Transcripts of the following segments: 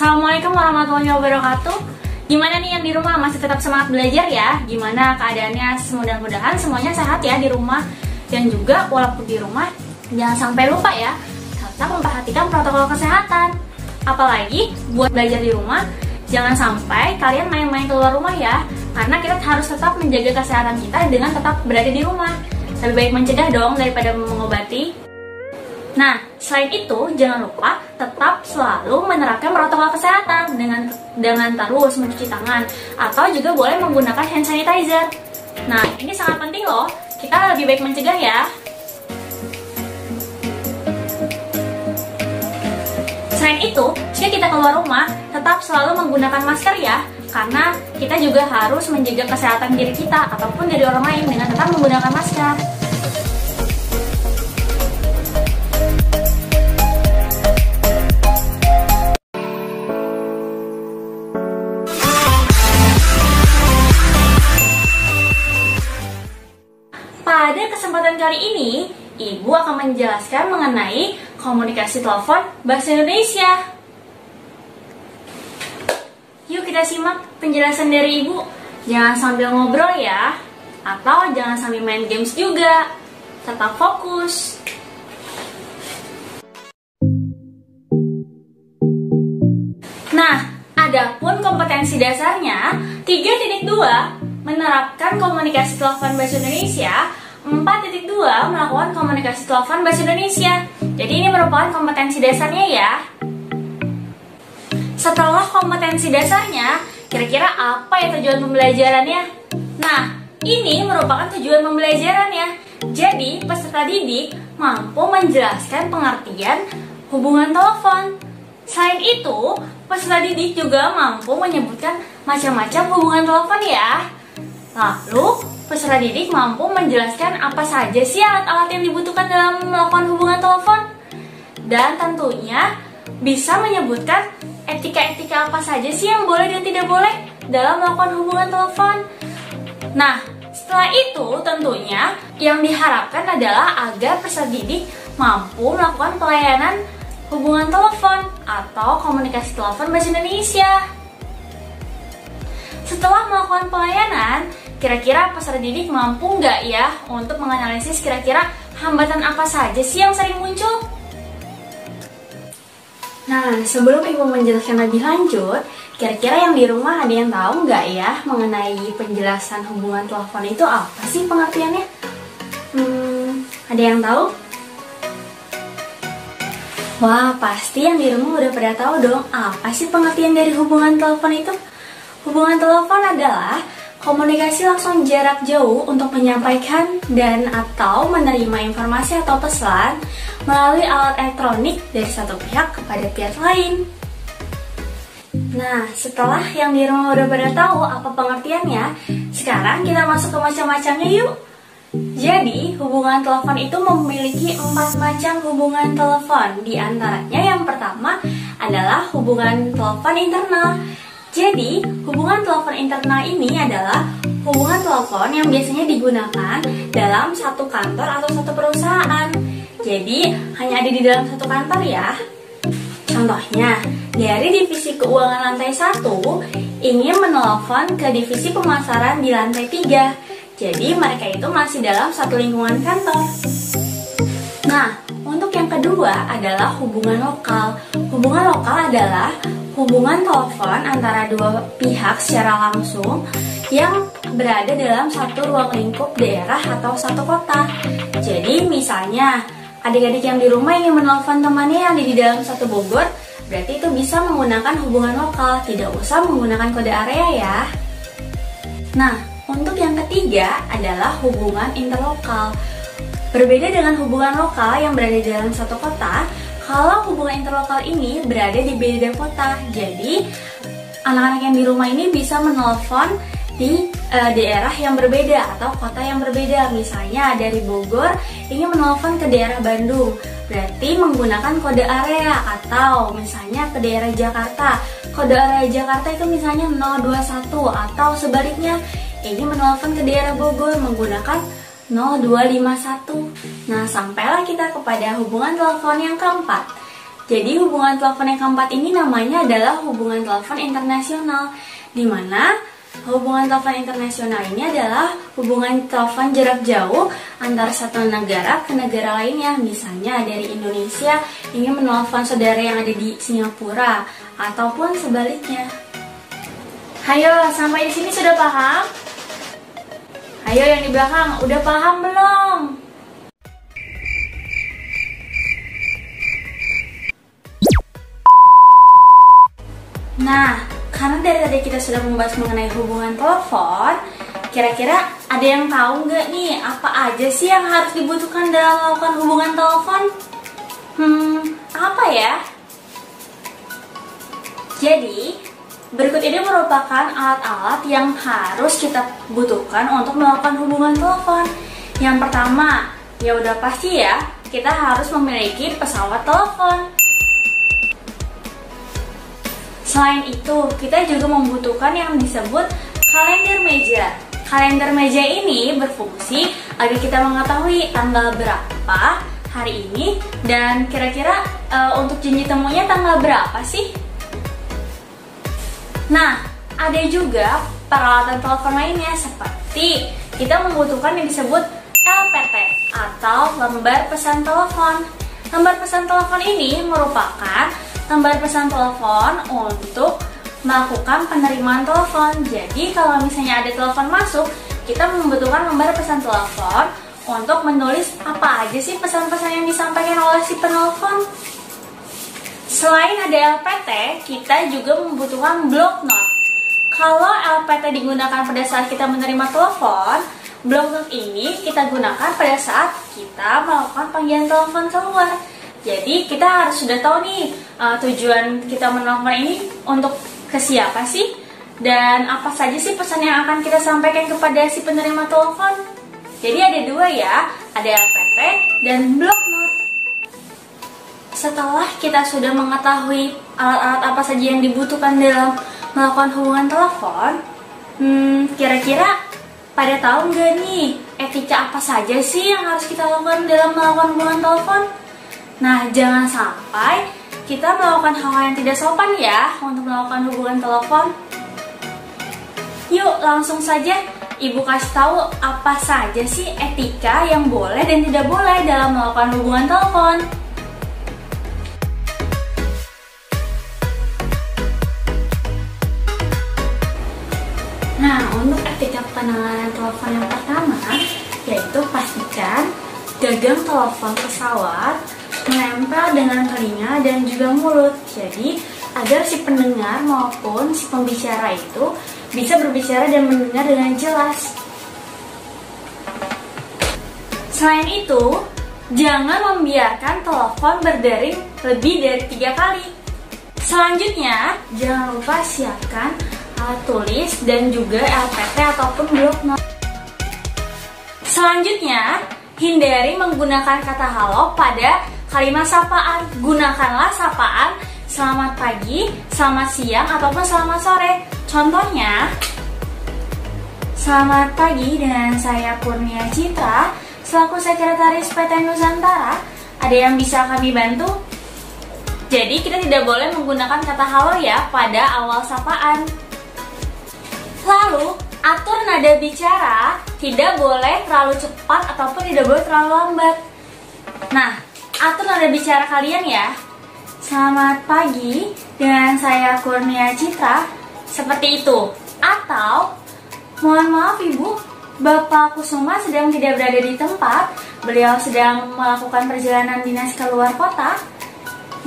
Assalamualaikum warahmatullahi wabarakatuh. Gimana nih yang di rumah, masih tetap semangat belajar ya? Gimana keadaannya? Mudah-mudahan semuanya sehat ya di rumah. Dan juga walaupun di rumah, jangan sampai lupa ya, tetap memperhatikan protokol kesehatan. Apalagi buat belajar di rumah, jangan sampai kalian main-main keluar rumah ya. Karena kita harus tetap menjaga kesehatan kita dengan tetap berada di rumah. Lebih baik mencegah dong daripada mengobati. Nah, selain itu, jangan lupa tetap selalu menerapkan protokol kesehatan dengan terus mencuci tangan atau juga boleh menggunakan hand sanitizer. Nah, ini sangat penting loh. Kita lebih baik mencegah ya. Selain itu, jika kita keluar rumah, tetap selalu menggunakan masker ya. Karena kita juga harus menjaga kesehatan diri kita ataupun dari orang lain dengan tetap menggunakan masker. Pada kesempatan kali ini, Ibu akan menjelaskan mengenai komunikasi telepon bahasa Indonesia. Yuk kita simak penjelasan dari Ibu. Jangan sambil ngobrol ya, atau jangan sambil main games juga. Tetap fokus. Nah, adapun kompetensi dasarnya 3.2 menerapkan komunikasi telepon bahasa Indonesia, 4.2 melakukan komunikasi telepon bahasa Indonesia. Jadi ini merupakan kompetensi dasarnya ya. Setelah kompetensi dasarnya, kira-kira apa ya tujuan pembelajarannya? Nah, ini merupakan tujuan pembelajarannya. Jadi, peserta didik mampu menjelaskan pengertian hubungan telepon. Selain itu, peserta didik juga mampu menyebutkan macam-macam hubungan telepon ya. Lalu, peserta didik mampu menjelaskan apa saja sih alat-alat yang dibutuhkan dalam melakukan hubungan telepon. Dan tentunya bisa menyebutkan etika-etika apa saja sih yang boleh dan tidak boleh dalam melakukan hubungan telepon. Nah, setelah itu tentunya yang diharapkan adalah agar peserta didik mampu melakukan pelayanan hubungan telepon atau komunikasi telepon bahasa Indonesia. Setelah melakukan pelayanan, kira-kira peserta didik mampu nggak ya untuk menganalisis kira-kira hambatan apa saja sih yang sering muncul? Nah, sebelum Ibu menjelaskan lebih lanjut, kira-kira yang di rumah ada yang tahu nggak ya mengenai penjelasan hubungan telepon itu apa sih pengertiannya? Ada yang tahu? Wah, pasti yang di rumah udah pada tahu dong apa sih pengertian dari hubungan telepon itu? Hubungan telepon adalah komunikasi langsung jarak jauh untuk menyampaikan dan atau menerima informasi atau pesan melalui alat elektronik dari satu pihak kepada pihak lain. Nah, setelah yang di rumah udah pada tahu apa pengertiannya, sekarang kita masuk ke macam-macamnya yuk. Jadi, hubungan telepon itu memiliki 4 macam hubungan telepon. Di antaranya yang pertama adalah hubungan telepon internal. Jadi, hubungan telepon internal ini adalah hubungan telepon yang biasanya digunakan dalam satu kantor atau satu perusahaan. Jadi, hanya ada di dalam satu kantor ya. Contohnya, dari divisi keuangan lantai 1 ingin menelpon ke divisi pemasaran di lantai 3. Jadi, mereka itu masih dalam satu lingkungan kantor. Nah, untuk yang kedua adalah hubungan lokal. Hubungan lokal adalah hubungan telepon antara dua pihak secara langsung yang berada dalam satu ruang lingkup daerah atau satu kota. Jadi misalnya adik-adik yang di rumah ingin menelpon temannya yang ada di dalam satu Bogor, berarti itu bisa menggunakan hubungan lokal, tidak usah menggunakan kode area ya. Nah, untuk yang ketiga adalah hubungan interlokal. Berbeda dengan hubungan lokal yang berada di dalam satu kota, kalau hubungan interlokal ini berada di beda kota. Jadi, anak-anak yang di rumah ini bisa menelpon di daerah yang berbeda atau kota yang berbeda. Misalnya dari Bogor ingin menelpon ke daerah Bandung, berarti menggunakan kode area. Atau misalnya ke daerah Jakarta, kode area Jakarta itu misalnya 021. Atau sebaliknya, ingin menelpon ke daerah Bogor menggunakan 0251. Nah, sampailah kita kepada hubungan telepon yang keempat. Jadi hubungan telepon yang keempat ini namanya adalah hubungan telepon internasional, di mana hubungan telepon internasional ini adalah hubungan telepon jarak jauh antara satu negara ke negara lainnya. Misalnya dari Indonesia ingin menelpon saudara yang ada di Singapura, ataupun sebaliknya. Hayo, sampai di sini sudah paham? Hayo yang di belakang, udah paham belum? Nah, karena dari tadi kita sudah membahas mengenai hubungan telepon, kira-kira ada yang tahu nggak nih apa aja sih yang harus dibutuhkan dalam melakukan hubungan telepon? Apa ya? Jadi, berikut ini merupakan alat-alat yang harus kita butuhkan untuk melakukan hubungan telepon. Yang pertama, ya udah pasti ya, kita harus memiliki pesawat telepon. Selain itu, kita juga membutuhkan yang disebut kalender meja. Kalender meja ini berfungsi agar kita mengetahui tanggal berapa hari ini dan kira-kira untuk janji temunya tanggal berapa sih? Nah, ada juga peralatan telepon lainnya seperti kita membutuhkan yang disebut LPT atau lembar pesan telepon. Lembar pesan telepon ini merupakan lembar pesan telepon untuk melakukan penerimaan telepon. Jadi kalau misalnya ada telepon masuk, kita membutuhkan lembar pesan telepon untuk menulis apa aja sih pesan-pesan yang disampaikan oleh si penelpon. Selain ada LPT, kita juga membutuhkan block note. Kalau LPT digunakan pada saat kita menerima telepon, block note ini kita gunakan pada saat kita melakukan panggilan telepon keluar. Jadi kita harus sudah tahu nih tujuan kita menelpon ini untuk ke siapa sih, dan apa saja sih pesan yang akan kita sampaikan kepada si penerima telepon. Jadi ada dua ya, ada LPT dan block note. Setelah kita sudah mengetahui alat-alat apa saja yang dibutuhkan dalam melakukan hubungan telepon, kira-kira pada tahu nggak nih etika apa saja sih yang harus kita lakukan dalam melakukan hubungan telepon? Nah, jangan sampai kita melakukan hal yang tidak sopan ya untuk melakukan hubungan telepon. Yuk, langsung saja Ibu kasih tahu apa saja sih etika yang boleh dan tidak boleh dalam melakukan hubungan telepon. Nah, untuk etika penanganan telepon yang pertama, yaitu pastikan gagang telepon pesawat menempel dengan telinga dan juga mulut. Jadi, agar si pendengar maupun si pembicara itu bisa berbicara dan mendengar dengan jelas. Selain itu, jangan membiarkan telepon berdering lebih dari 3 kali. Selanjutnya, jangan lupa siapkan alat tulis dan juga LPT ataupun block note. Selanjutnya, hindari menggunakan kata halo pada kalimat sapaan. Gunakanlah sapaan selamat pagi, selamat siang, ataupun selamat sore. Contohnya, selamat pagi dengan saya Kurnia Citra, selaku Sekretaris PT Nusantara. Ada yang bisa kami bantu? Jadi kita tidak boleh menggunakan kata halo ya pada awal sapaan. Lalu, atur nada bicara, tidak boleh terlalu cepat ataupun tidak boleh terlalu lambat. Nah, atur nada bicara kalian ya. Selamat pagi, dengan saya Kurnia Citra, seperti itu. Atau, mohon maaf Ibu, Bapak Kusuma sedang tidak berada di tempat, beliau sedang melakukan perjalanan dinas ke luar kota.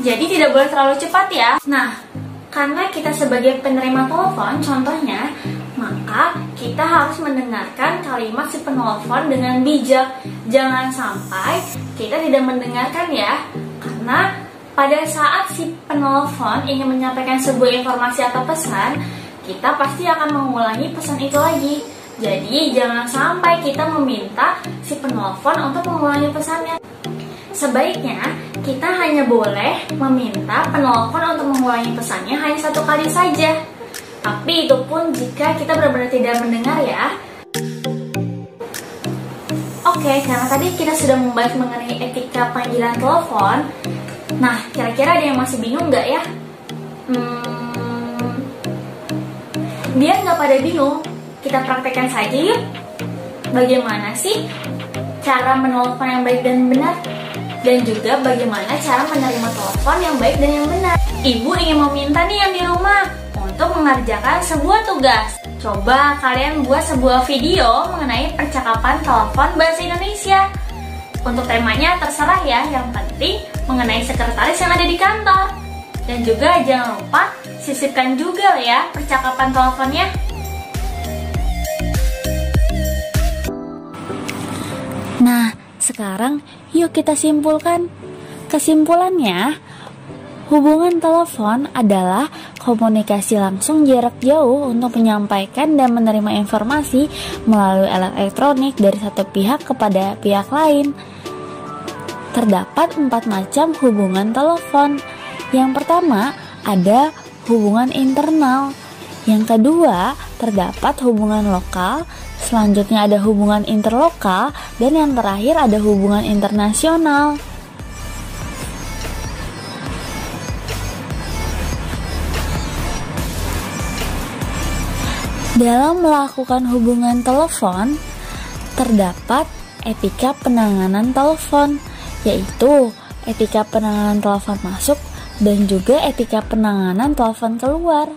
Jadi tidak boleh terlalu cepat ya. Nah, karena kita sebagai penerima telepon, contohnya, maka kita harus mendengarkan kalimat si penelpon dengan bijak. Jangan sampai kita tidak mendengarkan ya, karena pada saat si penelpon ingin menyampaikan sebuah informasi atau pesan, kita pasti akan mengulangi pesan itu lagi. Jadi jangan sampai kita meminta si penelpon untuk mengulangi pesannya. Sebaiknya kita hanya boleh meminta penelpon untuk mengulangi pesannya hanya 1 kali saja. Tapi itu pun jika kita benar-benar tidak mendengar ya. Oke, karena tadi kita sudah membahas mengenai etika panggilan telepon, Nah, kira-kira ada yang masih bingung nggak ya? Biar nggak pada bingung, kita praktekkan saja yuk. Bagaimana sih cara menelpon yang baik dan benar? Dan juga bagaimana cara menerima telepon yang baik dan yang benar. Ibu ingin meminta nih yang di rumah untuk mengerjakan sebuah tugas. Coba kalian buat sebuah video mengenai percakapan telepon bahasa Indonesia. Untuk temanya terserah ya, yang penting mengenai sekretaris yang ada di kantor. Dan juga jangan lupa sisipkan juga ya percakapan teleponnya. Nah, sekarang yuk kita simpulkan. Kesimpulannya, hubungan telepon adalah komunikasi langsung jarak jauh untuk menyampaikan dan menerima informasi melalui alat elektronik dari satu pihak kepada pihak lain. Terdapat 4 macam hubungan telepon. Yang pertama, ada hubungan internal. Yang kedua, terdapat hubungan lokal. Selanjutnya ada hubungan interlokal. Dan yang terakhir ada hubungan internasional. Dalam melakukan hubungan telepon, terdapat etika penanganan telepon, yaitu etika penanganan telepon masuk dan juga etika penanganan telepon keluar.